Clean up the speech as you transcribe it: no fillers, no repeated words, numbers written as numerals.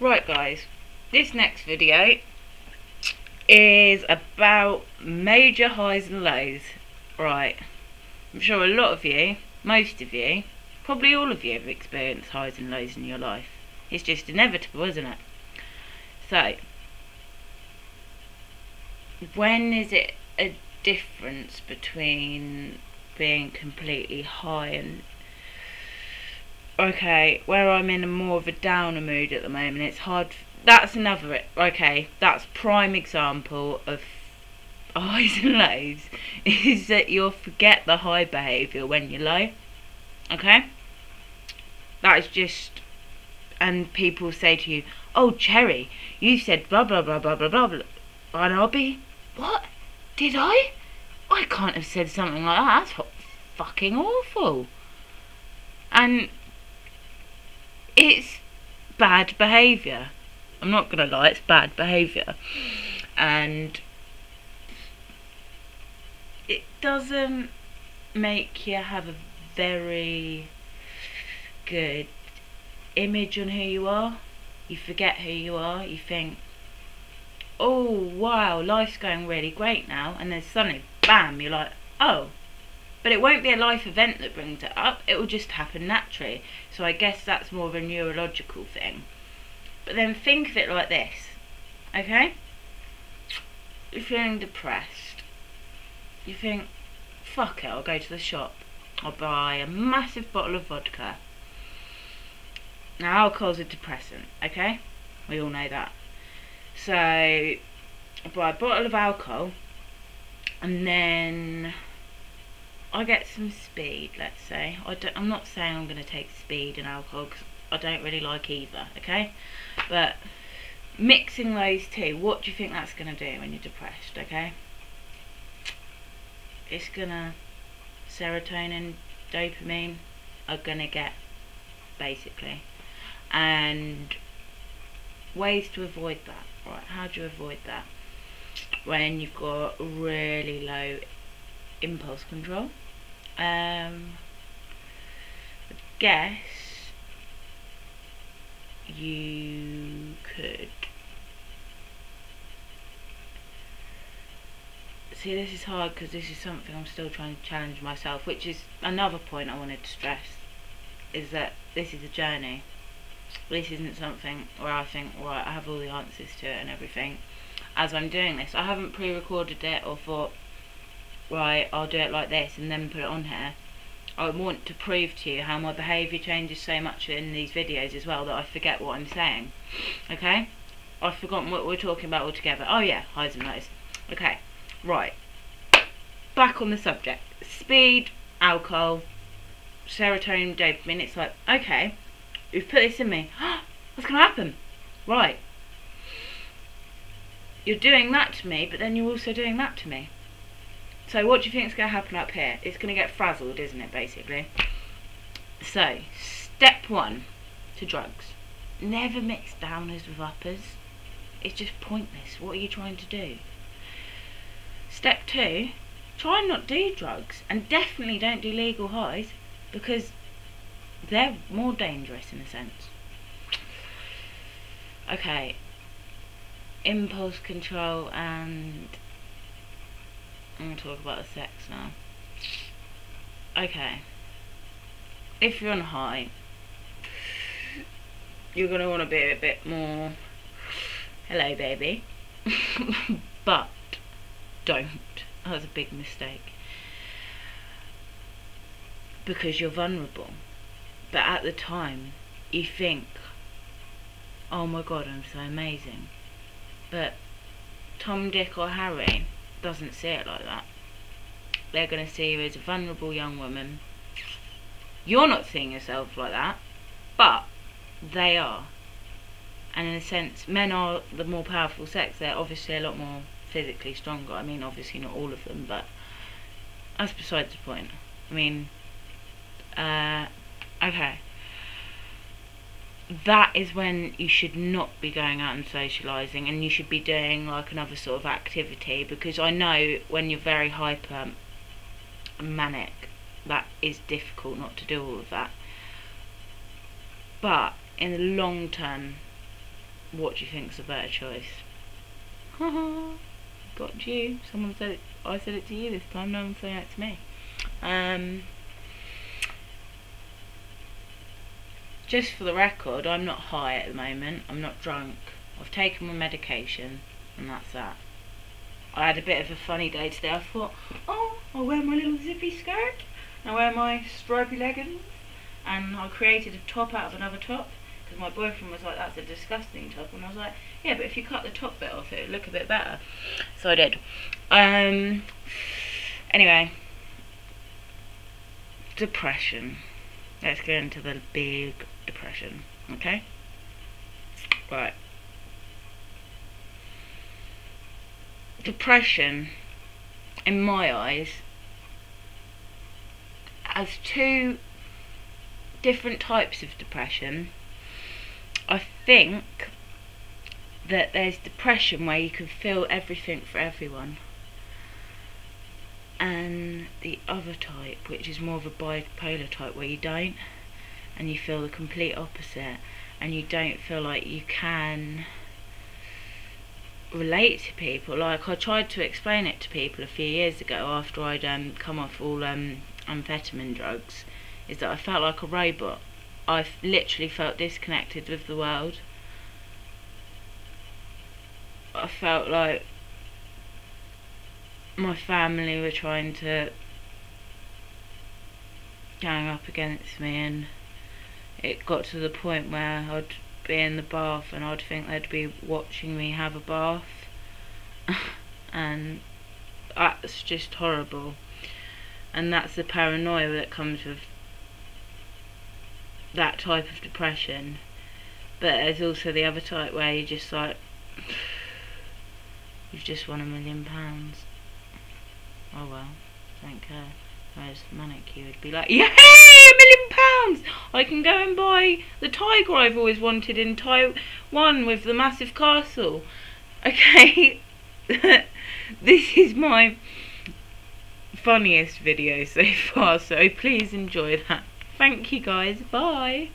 Right guys, this next video is about major highs and lows. Right, I'm sure a lot of you, most of you, probably all of you have experienced highs and lows in your life. It's just inevitable, isn't it? So, when is it a difference between being completely high and... Okay, where I'm in more of a downer mood at the moment, it's hard. That's another, okay, that's prime example of highs and lows, is that you'll forget the high behaviour when you're low. Okay? That is just, and people say to you, oh Cherry, you said blah blah blah blah blah blah blah, and I'll be, what? Did I? I can't have said something like that, that's fucking awful. And it's bad behaviour. I'm not gonna lie, it's bad behaviour. And it doesn't make you have a very good image on who you are. You forget who you are. You think, oh wow, life's going really great now, and then suddenly, bam, you're like, oh. But it won't be a life event that brings it up, it will just happen naturally. So I guess that's more of a neurological thing. But then think of it like this, okay? You're feeling depressed. You think, fuck it, I'll go to the shop. I'll buy a massive bottle of vodka. Now alcohol's a depressant, okay? We all know that. So, I buy a bottle of alcohol, and then I get some speed, let's say. I'm not saying I'm going to take speed and alcohol, because I don't really like either, okay? But mixing those two, what do you think that's going to do when you're depressed, okay? It's going to, serotonin, dopamine are going to get, basically. And ways to avoid that, right? How do you avoid that? When you've got really low impulse control. I guess you could see, this is hard because this is something I'm still trying to challenge myself, which is another point I wanted to stress, is that this is a journey. This isn't something where I think, right, I have all the answers to it and everything. As I'm doing this, I haven't pre-recorded it or thought, right, I'll do it like this and then put it on here. I want to prove to you how my behaviour changes so much in these videos as well that I forget what I'm saying. Okay? I've forgotten what we're talking about altogether. Oh yeah, highs and lows. Okay, right. Back on the subject. Speed, alcohol, serotonin, dopamine. It's like, okay, you've put this in me. What's going to happen? Right. You're doing that to me, but then you're also doing that to me. So what do you think is going to happen up here? It's going to get frazzled, isn't it, basically? So, step one to drugs. Never mix downers with uppers. It's just pointless. What are you trying to do? Step two, try and not do drugs. And definitely don't do legal highs, because they're more dangerous in a sense. Okay. Impulse control, and I'm going to talk about the sex now. Okay. If you're on a high, you're going to want to be a bit more, hello baby. But don't. That was a big mistake. Because you're vulnerable. But at the time, you think, oh my god, I'm so amazing. But Tom, Dick or Harry doesn't see it like that. They're going to see you as a vulnerable young woman. You're not seeing yourself like that, but they are. And in a sense, men are the more powerful sex. They're obviously a lot more physically stronger. I mean, obviously not all of them, but that's besides the point. I mean, okay. That is when you should not be going out and socialising, and you should be doing like another sort of activity, because I know when you're very hyper manic, that is difficult not to do all of that. But in the long term, what do you think's a better choice? Got you. Someone said it. I said it to you this time. No one's saying it to me. Just for the record, I'm not high at the moment. I'm not drunk. I've taken my medication, and that's that. I had a bit of a funny day today. I thought, oh, I'll wear my little zippy skirt, and I wear my stripy leggings, and I created a top out of another top, because my boyfriend was like, that's a disgusting top, and I was like, yeah, but if you cut the top bit off, it would look a bit better. So I did. Anyway, depression. Let's go into the big depression, okay? Right. Depression, in my eyes, has two different types of depression. I think that there's depression where you can feel everything for everyone, and the other type, which is more of a bipolar type, where you don't, and you feel the complete opposite, and you don't feel like you can relate to people. Like, I tried to explain it to people a few years ago after I'd come off all amphetamine drugs, is that I felt like a robot. I literally felt disconnected with the world. I felt like my family were trying to gang up against me, and it got to the point where I'd be in the bath and I'd think they'd be watching me have a bath and that's just horrible. And that's the paranoia that comes with that type of depression. But there's also the other type where you're just like, you've just won £1 million. Oh well, don't care. Whereas Manic, you would be like, yay, £1 million! I can go and buy the tiger I've always wanted in Taiwan with the massive castle. Okay, this is my funniest video so far, so please enjoy that. Thank you guys, bye.